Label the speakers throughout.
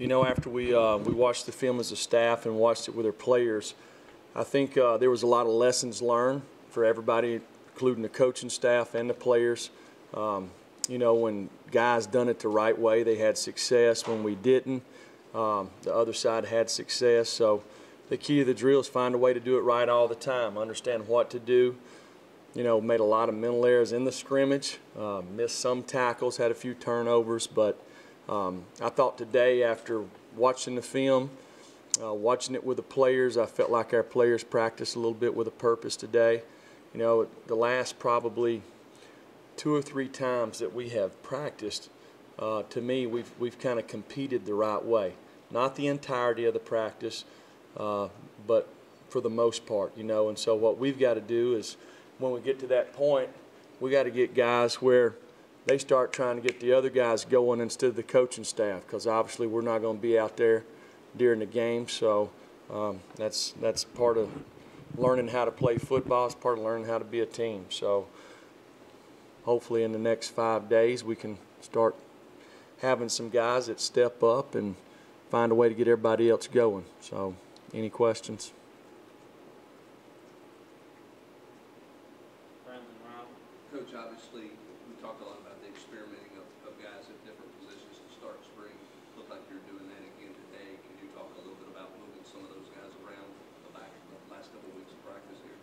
Speaker 1: You know, after we watched the film as a staff and watched it with our players, I think there was a lot of lessons learned for everybody, including the coaching staff and the players. You know, when guys done it the right way, they had success. When we didn't, the other side had success. So the key to the drill is find a way to do it right all the time, understand what to do. You know, made a lot of mental errors in the scrimmage, missed some tackles, had a few turnovers, but I thought today, after watching the film, watching it with the players, I felt like our players practiced a little bit with a purpose today. You know, the last probably 2 or 3 times that we have practiced, to me, we've kind of competed the right way. Not the entirety of the practice, but for the most part, you know. And so what we've got to do is, when we get to that point, we got to get guys where they start trying to get the other guys going instead of the coaching staff, because obviously we're not going to be out there during the game. So that's part of learning how to play football. It's part of learning how to be a team. So hopefully in the next 5 days we can start having some guys that step up and find a way to get everybody else going. So any questions?
Speaker 2: Coach, obviously, we talked a lot about the experimenting of guys at different positions to start spring. Looked like you're doing that again today. Can you talk a little bit about moving some of those guys around the last couple of weeks of practice here?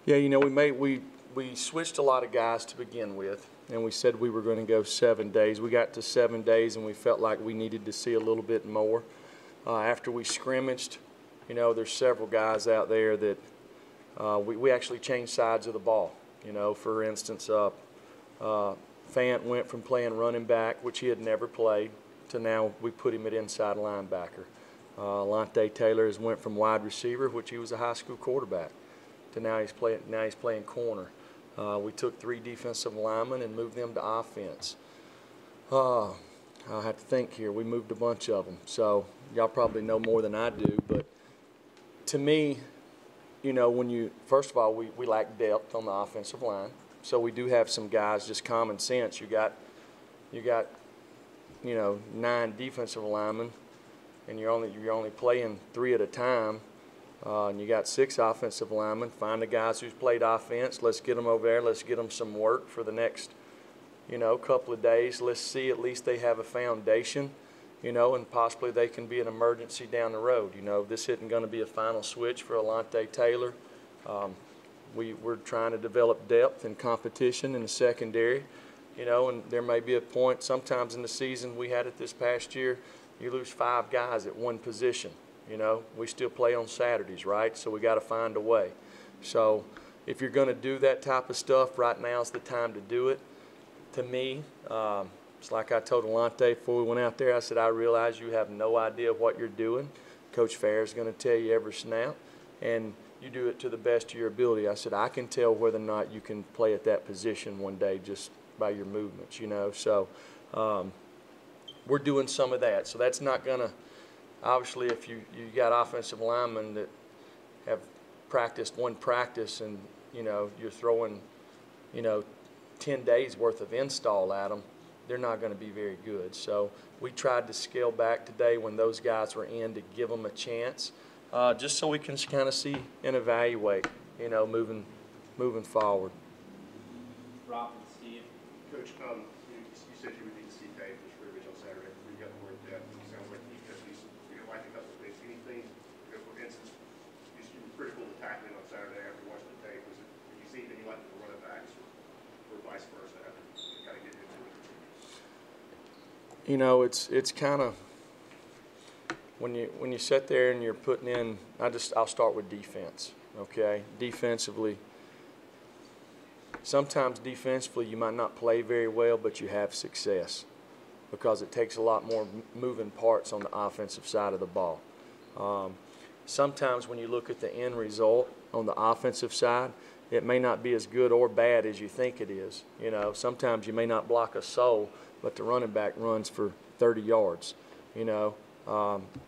Speaker 1: Yeah, you know, we switched a lot of guys to begin with, and we said we were going to go 7 days. We got to 7 days, and we felt like we needed to see a little bit more. After we scrimmaged, you know, there's several guys out there that we actually changed sides of the ball. You know, for instance, Fant went from playing running back, which he had never played, to now we put him at inside linebacker. Alontae Taylor has went from wide receiver, which he was a high school quarterback, to now he's playing corner. We took 3 defensive linemen and moved them to offense. I'll have to think here. We moved a bunch of them, so y'all probably know more than I do. But to me, you know, first of all, we lack depth on the offensive line. So we do have some guys, just common sense. You got, you know, 9 defensive linemen, and you're only playing 3 at a time. And you got 6 offensive linemen. Find the guys who's played offense. Let's get them over there. Let's get them some work for the next, you know, couple of days. Let's see, at least they have a foundation. You know, and possibly they can be an emergency down the road. You know, this isn't going to be a final switch for Alontae Taylor. We're trying to develop depth and competition in the secondary, you know, and there may be a point sometimes in the season, we had it this past year, you lose 5 guys at one position. You know, we still play on Saturdays, right? So we got to find a way. So if you're going to do that type of stuff, right now is the time to do it. To me, it's like I told Alontae before we went out there, I said, I realize you have no idea what you're doing. Coach Fair is going to tell you every snap, and you do it to the best of your ability. I said, I can tell whether or not you can play at that position one day just by your movements, you know. So we're doing some of that. So that's not going to, obviously, if you got offensive linemen that have practiced one practice and, you know, you're throwing, you know, 10 days worth of install at them, they're not going to be very good. So we tried to scale back today when those guys were in to give them a chance, just so we can kind of see and evaluate, you know, moving forward.
Speaker 3: Rob and Steve.
Speaker 4: Coach, you said you would need to see tape for scrimmage on Saturday before you got more depth. It sounds like you like a couple of things. Anything, you know, for instance, you were critical of the tackling on Saturday after watching the tape. Did you see anything you like the running backs or vice versa after kind of getting into it?
Speaker 1: You know, it's kind of when you sit there and you're putting in. I'll start with defense. Okay, defensively. Sometimes defensively you might not play very well, but you have success because it takes a lot more moving parts on the offensive side of the ball. Sometimes when you look at the end result on the offensive side, it may not be as good or bad as you think it is. You know, sometimes you may not block a soul, but the running back runs for 30 yards. You know,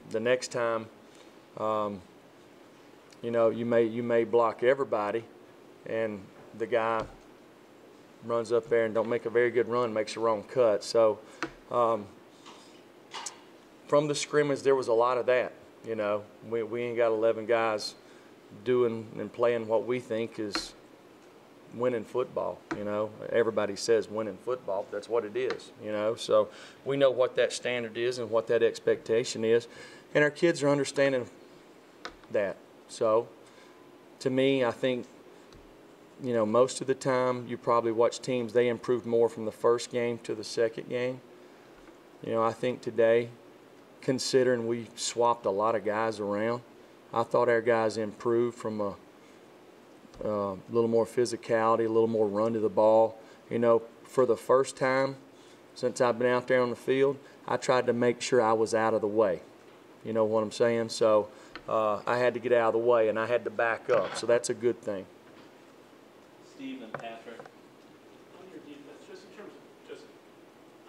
Speaker 1: the next time, you know, you may block everybody, and the guy runs up there and don't make a very good run, makes a wrong cut. So from the scrimmage, there was a lot of that. You know, we ain't got 11 guys doing and playing what we think is winning football. You know, everybody says winning football. That's what it is. You know, so we know what that standard is and what that expectation is, and our kids are understanding that. So, to me, I think, you know, most of the time you probably watch teams, they improve more from the first game to the second game. You know, I think today, considering we swapped a lot of guys around, I thought our guys improved from a little more physicality, a little more run to the ball. You know, for the first time since I've been out there on the field, I tried to make sure I was out of the way. You know what I'm saying? So I had to get out of the way, and I had to back up. So that's a good thing.
Speaker 3: Steve and Patrick.
Speaker 5: On your defense, just in terms of just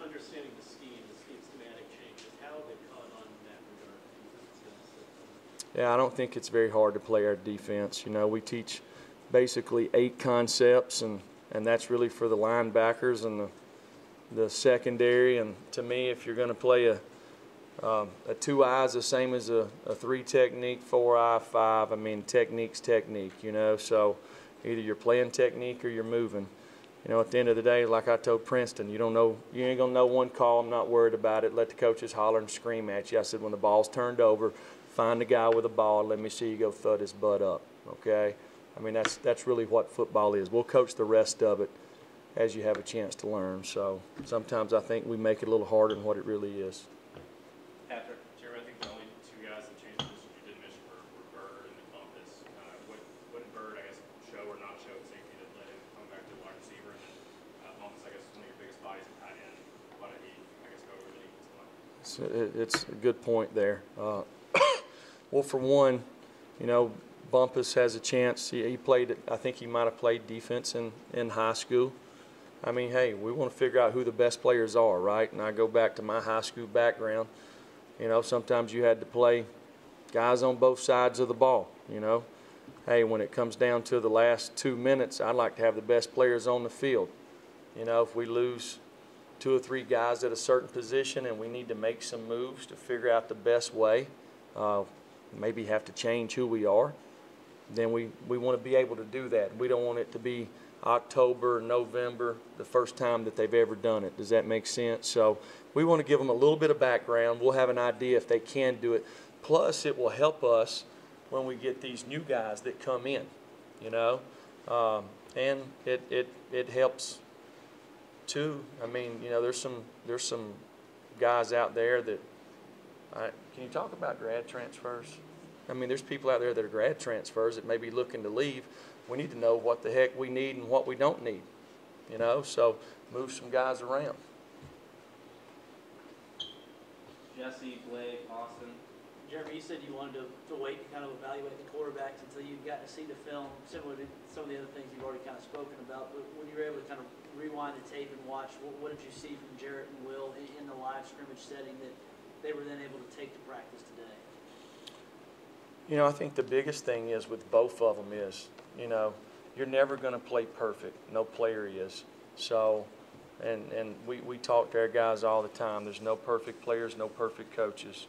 Speaker 5: understanding the schematic changes, how have they caught on in that regard?
Speaker 1: Yeah, I don't think it's very hard to play our defense. You know, we teach basically 8 concepts, and that's really for the linebackers and the secondary. And to me, if you're going to play a 2-eye is the same as a 3 technique, 4-eye, 5. I mean, technique's technique, you know. So either you're playing technique or you're moving. You know, at the end of the day, like I told Princeton, you ain't gonna know one call. I'm not worried about it. Let the coaches holler and scream at you. I said, when the ball's turned over, find the guy with the ball. Let me see you go thud his butt up. Okay. I mean, that's really what football is. We'll coach the rest of it as you have a chance to learn. So sometimes I think we make it a little harder than what it really is.
Speaker 3: Patrick.
Speaker 6: Jeremy, I think the only 2 guys that changed positions you did mention were Bird and Bumpus. What did Bird, I guess, show or not show at safety that let him come back to the wide receiver? And then Bumpus, I guess, is one of your biggest bodies at tight end. Why did he, I guess, go over the defensive line?
Speaker 1: It's a good point there. Well, for one, you know, Bumpus has a chance. He played, I think he might have played defense in high school. I mean, hey, we want to figure out who the best players are, right? And I go back to my high school background. You know, sometimes you had to play guys on both sides of the ball, you know. Hey, when it comes down to the last 2 minutes, I'd like to have the best players on the field. You know, if we lose 2 or 3 guys at a certain position and we need to make some moves to figure out the best way, maybe have to change who we are, then we want to be able to do that. We don't want it to be October, November, the first time that they've ever done it. Does that make sense? So we want to give them a little bit of background. We'll have an idea if they can do it. Plus, it will help us when we get these new guys that come in, you know. And it helps too. I mean, you know, there's some guys out there that can you talk about grad transfers? I mean, there's people out there that are grad transfers that may be looking to leave. We need to know what the heck we need and what we don't need, you know, so move some guys around.
Speaker 3: Jesse, Blake, Austin.
Speaker 5: Jeremy, you said you wanted to wait and kind of evaluate the quarterbacks until you got to see the film, similar to some of the other things you've already kind of spoken about. But when you were able to kind of rewind the tape and watch, what did you see from Jarrett and Will in the live scrimmage setting that they were then able to take to practice today?
Speaker 1: You know, I think the biggest thing is with both of them is, you know, you're never going to play perfect. No player is. So, and we talk to our guys all the time. There's no perfect players, no perfect coaches.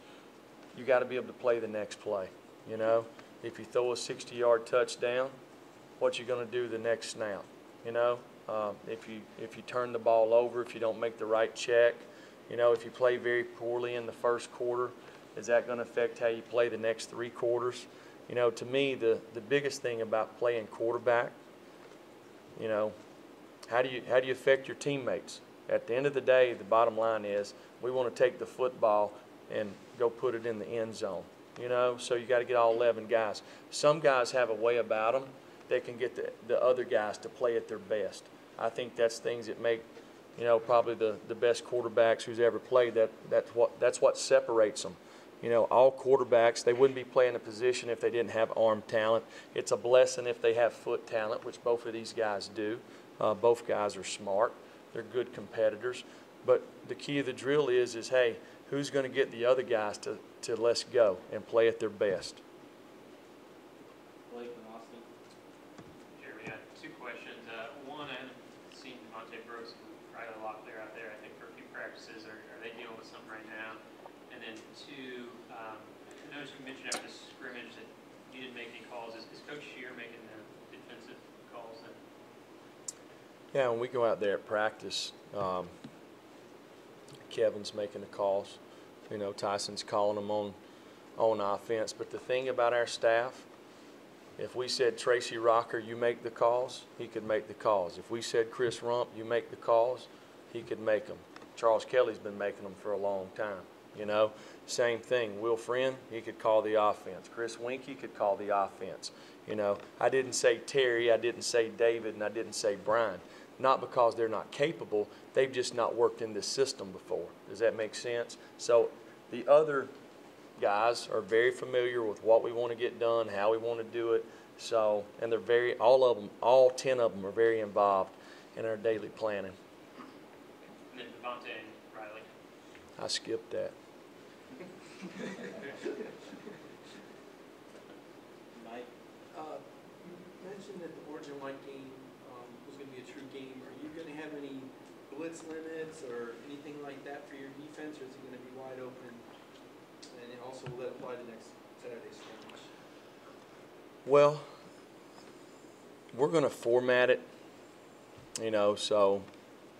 Speaker 1: You got to be able to play the next play. You know, if you throw a 60-yard touchdown, what you going to do the next snap? You know, if you turn the ball over, if you don't make the right check, you know, if you play very poorly in the first quarter, is that going to affect how you play the next 3 quarters? You know, to me, the biggest thing about playing quarterback, you know, how do you affect your teammates? At the end of the day, the bottom line is we want to take the football and go put it in the end zone. You know, so you got to get all 11 guys. Some guys have a way about them that can get the other guys to play at their best. I think that's things that make, you know, probably the best quarterbacks who's ever played. That's what separates them. You know, all quarterbacks, they wouldn't be playing a position if they didn't have arm talent. It's a blessing if they have foot talent, which both of these guys do. Both guys are smart. They're good competitors. But the key of the drill is hey, who's going to get the other guys to let's go and play at their best?
Speaker 3: Blake and Austin.
Speaker 6: Jeremy, I have 2 questions. One, I haven't seen Devontae Brooks probably a lot there out there. I think for a few practices, are they dealing with something right now? And then 2,
Speaker 7: make any calls. Is Coach Shear making the defensive calls?
Speaker 1: Yeah, when we go out there at practice, Kevin's making the calls. You know, Tyson's calling them on offense. But the thing about our staff, if we said Tracy Rocker, you make the calls, he could make the calls. If we said Chris Rump, you make the calls, he could make them. Charles Kelly's been making them for a long time. You know, same thing. Will Friend, he could call the offense. Chris Winkie could call the offense. You know, I didn't say Terry, I didn't say David, and I didn't say Brian. Not because they're not capable, they've just not worked in this system before. Does that make sense? So the other guys are very familiar with what we want to get done, how we want to do it. So, and they're very, all of them, all 10 of them are very involved in our daily planning.
Speaker 7: And then Devontae and Riley.
Speaker 1: I skipped that.
Speaker 3: Mike?
Speaker 8: You mentioned that the Orange and White game was going to be a true game. Are you going to have any blitz limits or anything like that for your defense, or is it going to be wide open? And then also, will that apply to next Saturday's scrimmage?
Speaker 1: Well, we're going to format it, you know, so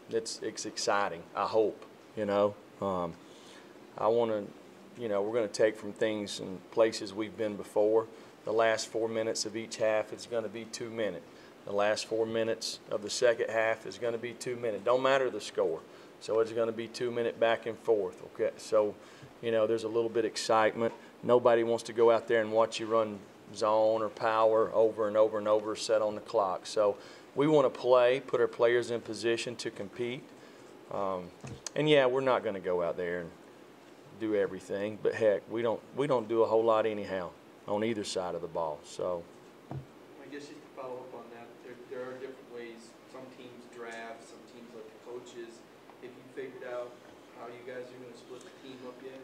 Speaker 1: it's exciting, I hope, you know. I want to, you know, we're going to take from things and places we've been before. The last 4 minutes of each half is going to be 2 minutes. The last 4 minutes of the second half is going to be 2 minutes. Don't matter the score. So it's going to be 2 minute back and forth, okay? So, you know, there's a little bit of excitement. Nobody wants to go out there and watch you run zone or power over and over and over, set on the clock. So we want to play, put our players in position to compete. And yeah, we're not going to go out there and do everything, but heck, we don't do a whole lot anyhow on either side of the ball. So
Speaker 8: I guess just to follow up on that, there are different ways. Some teams draft, some teams like the coaches. Have you figured out how you guys are going to split the team up yet?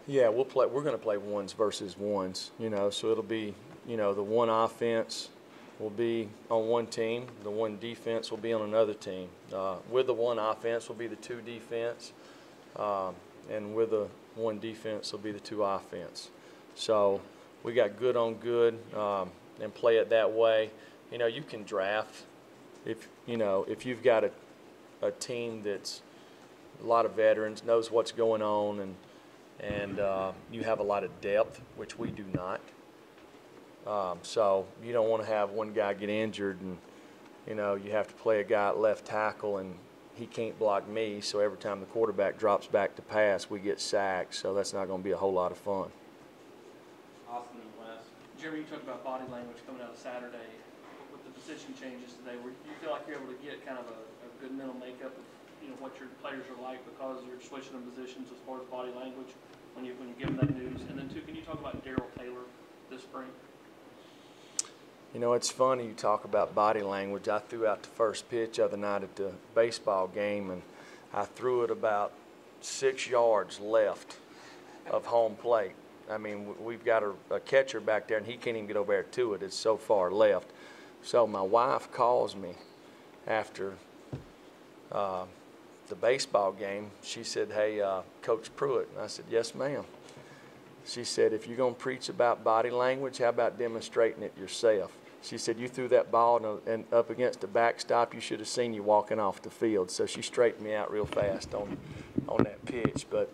Speaker 1: yeah, we're going to play ones versus ones, you know, so it'll be, you know, the one offense will be on one team, the one defense will be on another team. With the one offense will be the two defense, and with the one defense will be the two offense. So we got good on good, and play it that way. You know, you can draft if, you know, if you've got a team that's a lot of veterans, knows what's going on, and you have a lot of depth, which we do not. So you don't want to have one guy get injured and, you know, you have to play a guy at left tackle and he can't block me, so every time the quarterback drops back to pass, we get sacked. So that's not going to be a whole lot of fun.
Speaker 3: Austin and Wes.
Speaker 9: Jeremy, you talked about body language coming out of Saturday. With the position changes today, where you feel like you're able to get kind of a good mental makeup of, you know, what your players are like because you're switching them positions as far as body language when you give them that news? And then two, can you talk about Daryl Taylor this spring?
Speaker 1: You know, it's funny you talk about body language. I threw out the first pitch the other night at the baseball game, and I threw it about 6 yards left of home plate. I mean, we've got a catcher back there, and he can't even get over there to it. It's so far left. So my wife calls me after the baseball game. She said, "Hey, Coach Pruitt." And I said, "Yes, ma'am." She said, "If you're going to preach about body language, how about demonstrating it yourself?" She said, "You threw that ball and up against the backstop. You should have seen you walking off the field." So she straightened me out real fast on that pitch. But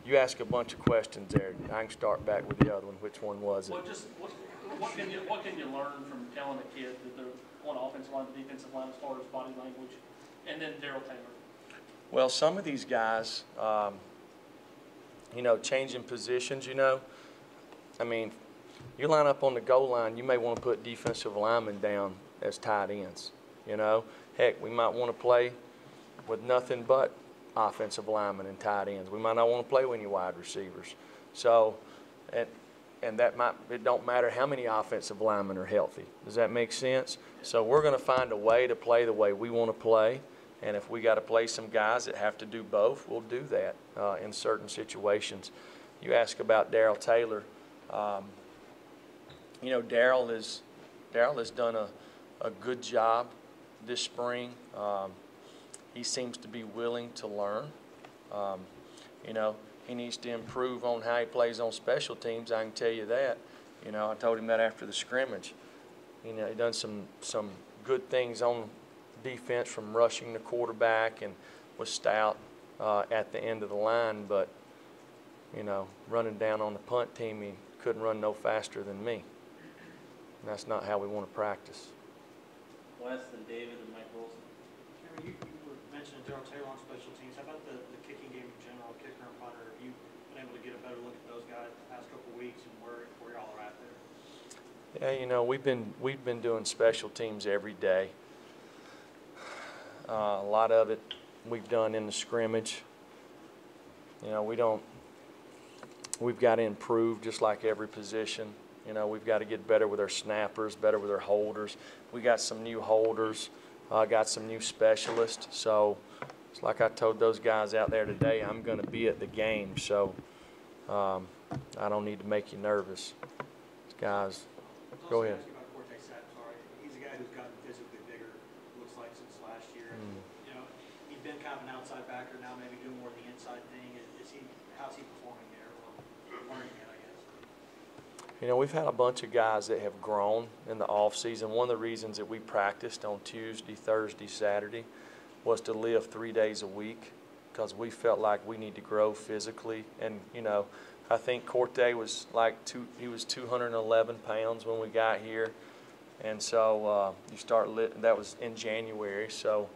Speaker 1: you ask a bunch of questions there. I can start back with the other one. Which one was it?
Speaker 9: Well, just what can you learn from telling a kid that they're on offensive line, defensive line as far as body language, and then Daryl Taylor?
Speaker 1: Well, some of these guys, you know, changing positions, you know. I mean, you line up on the goal line, you may want to put defensive linemen down as tight ends, you know. Heck, we might want to play with nothing but offensive linemen and tight ends. We might not want to play with any wide receivers. So, and that might, it don't matter how many offensive linemen are healthy. Does that make sense? So we're going to find a way to play the way we want to play. And if we got to play some guys that have to do both, we'll do that in certain situations. You ask about Daryl Taylor. You know, Daryl has done a good job this spring. He seems to be willing to learn. You know, he needs to improve on how he plays on special teams, I can tell you that. You know, I told him that after the scrimmage. You know, he done some good things on defense from rushing the quarterback and was stout at the end of the line, but, you know, running down on the punt team, he couldn't run no faster than me. And that's not how we want to practice.
Speaker 3: Wes and David and Mike Wilson.
Speaker 10: Jeremy, you were mentioning Darrell Taylor on special teams. How about the kicking game in general, kicker and punter? Have you been able to get a better look at those guys the past couple of weeks and where y'all are at there?
Speaker 1: Yeah, you know, we've been doing special teams every day. A lot of it we've done in the scrimmage. You know, we've got to improve just like every position. You know, we've got to get better with our snappers, better with our holders. We got some new holders, got some new specialists. So it's like I told those guys out there today, I'm going to be at the game. So I don't need to make you nervous. Guys, go ahead.
Speaker 10: He's a guy who's gotten physically bigger, looks like, since last year. You know, he's been kind of an outside backer now, maybe doing more of the inside thing. How's he performing there, or learning it, I guess?
Speaker 1: You know, we've had a bunch of guys that have grown in the off season. One of the reasons that we practiced on Tuesday, Thursday, Saturday was to live 3 days a week because we felt like we need to grow physically. And, you know, I think Corte was he was 211 pounds when we got here. And so that was in January. So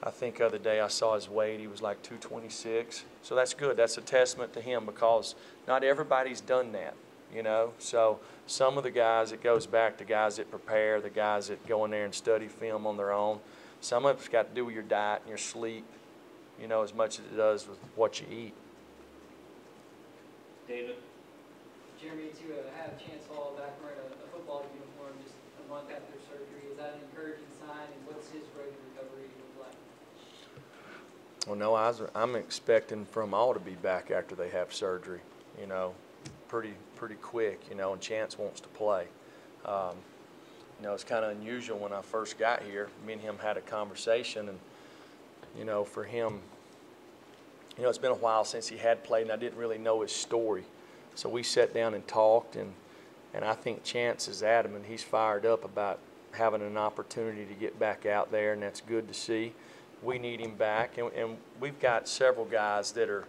Speaker 1: I think the other day I saw his weight, he was like 226. So that's good. That's a testament to him because not everybody's done that, you know. So some of the guys, it goes back to guys that prepare, the guys that go in there and study film on their own. Some of it's got to do with your diet and your sleep, you know, as much as it does with what you eat.
Speaker 3: David.
Speaker 11: Jeremy, to have Chance Hall back wearing a football uniform just a month after surgery, is that an encouraging sign, and what's his road to recovery look like?
Speaker 1: Well, no, I'm expecting for them all to be back after they have surgery, you know, pretty quick, you know, and Chance wants to play. You know, it's kind of unusual when I first got here. Me and him had a conversation, and, you know, for him, you know, it's been a while since he had played, and I didn't really know his story. So we sat down and talked, and I think Chance is adamant. He's fired up about having an opportunity to get back out there, and that's good to see. We need him back, and we've got several guys that are,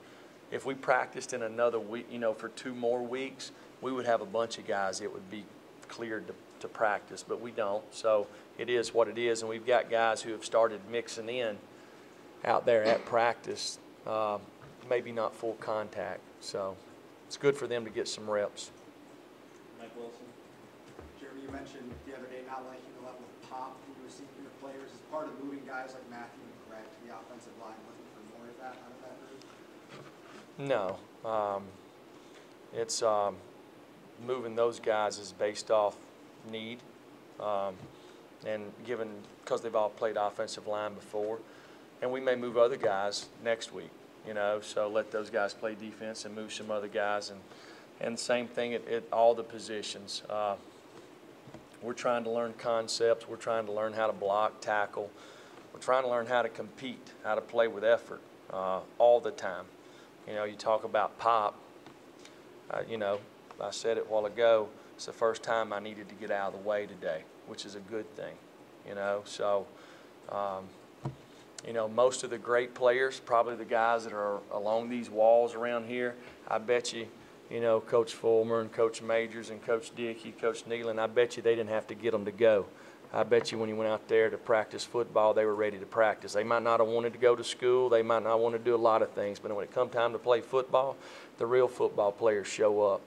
Speaker 1: if we practiced in another week, you know, for 2 more weeks, we would have a bunch of guys that would be cleared to practice, but we don't. So it is what it is, and we've got guys who have started mixing in out there at practice, maybe not full contact. So it's good for them to get some reps.
Speaker 3: Mike Wilson.
Speaker 12: Jeremy, you mentioned the other day not liking the level of pop you were seeing from your players. Is part of moving guys like Matthew and Greg to the offensive line looking for more of that out of that group?
Speaker 1: No. It's moving those guys is based off need, and given because they've all played offensive line before, and we may move other guys next week, you know, so let those guys play defense and move some other guys, and same thing at all the positions. We're trying to learn concepts. We're trying to learn how to block, tackle. We're trying to learn how to compete, how to play with effort all the time. You know, you talk about pop. You know, I said it a while ago. It's the first time I needed to get out of the way today, which is a good thing. You know, so you know, most of the great players, probably the guys that are along these walls around here, I bet you, you know, Coach Fulmer and Coach Majors and Coach Dickey, Coach Nealon, I bet you they didn't have to get them to go. I bet you when you went out there to practice football, they were ready to practice. They might not have wanted to go to school. They might not want to do a lot of things. But when it come time to play football, the real football players show up.